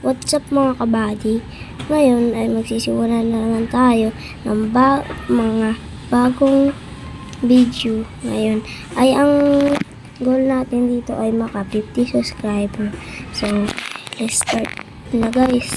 What's up mga kabady? Ngayon ay magsisimula na naman tayo ng mga bagong video. Ngayon ay ang goal natin dito ay maka 50 subscriber. So, let's start na guys.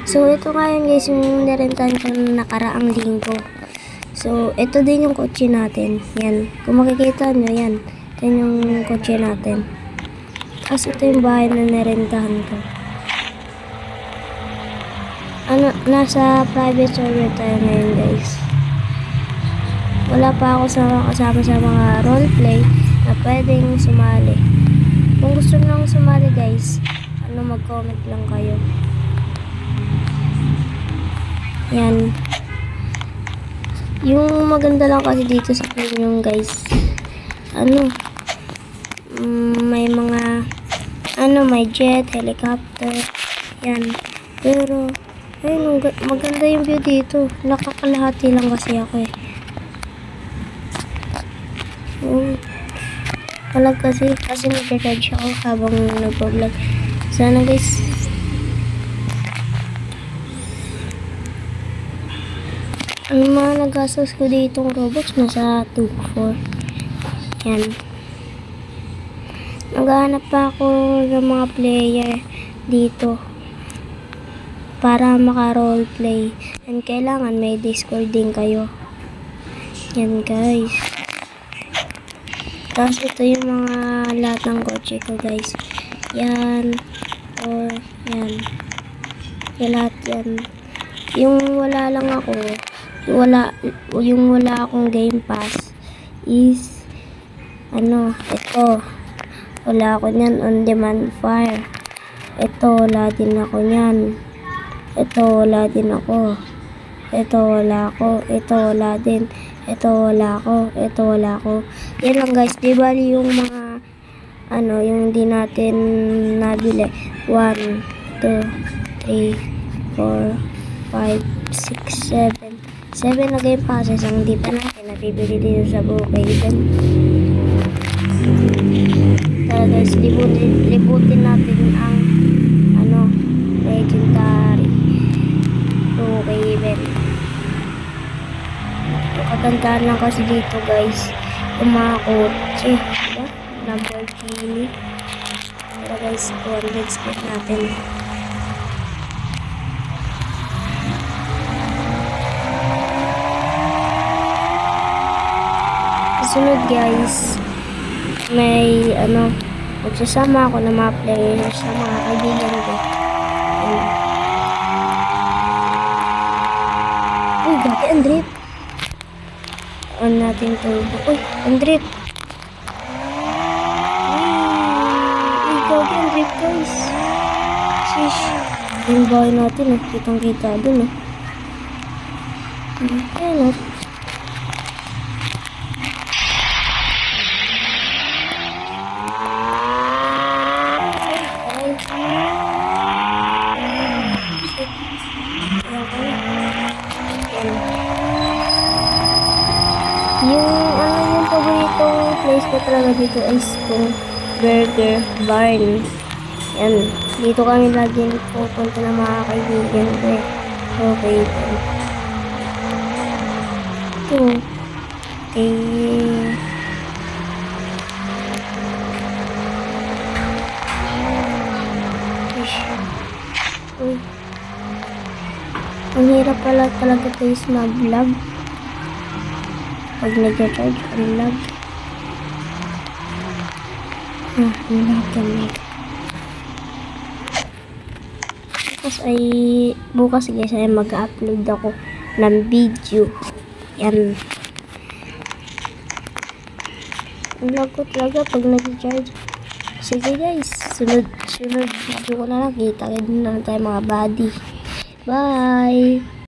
So, ito ngayon guys, yung narentahan ko na nakaraang linggo. So, ito din yung kotse natin. Yan. Kung makikita nyo, yan. Yan yung kotse natin. Tapos, ito yung bahay na narentahan ko. Nasa private server tayo ngayon guys. Wala pa ako kasama sa mga roleplay na pwedeng sumali. Kung gusto nyo sumali guys, mag-comment lang kayo. Yan. Yung maganda lang kasi dito sa premium guys, may mga may jet, helicopter, yan. Pero ayun, maganda yung view dito. Nakakalahati lang kasi ako eh. Palag kasi nag-charge ako habang nag-vlog. Sana guys, ang mga nagastos ko ditong Robux nasa 2-4. Yan. Naghahanap pa ako ng mga player dito para maka-roleplay. And kailangan may Discord din kayo. Yan guys. Tapos ito yung mga lahat ng kotse ko guys. Yan. Yan. Yan lahat yan. Yung wala lang ako, yung wala akong game pass is ito, wala ako nyan. On demand fire, ito wala din ako nyan. Ito wala din ako. Ito wala ako. Ito wala din. Ito wala ako. Ito wala ako. Yan lang guys. Di bali yung mga yung di natin nabili. 1, 2, 3, 4, 5, 6, 7 na game passes ang di pa natin nabibili dito sa Brookhaven. Tara guys, libutin natin ang legendary Brookhaven. Katandaan lang kasi dito guys, yung mga kotse, diba? Lamborghini. Tara guys, 200 skip natin. Sunod guys, may magsasama ako ng mga players sa mga kaibigan ko. Uy, gati ang drip. On natin turbo. Uy, ang drip. Uy, gati ang drip guys. Shish. Yung bahay natin kitang kita dun ayan yung paboritong place ko talaga dito is itong Burger Barn. Yan. Dito kami lagi pupunta ng mga kaibigan ko eh. Okay. Ito. Ang hirap pala talaga guys mag-vlog. Pag nag-charge, ang lag. Lahat yan. Tapos ay bukas guys ay mag-upload ako ng video. Yan. Ang lag ko talaga pag nag-charge. Sige guys, sunod video ko na lang. Kita na lang tayo mga buddy. Bye!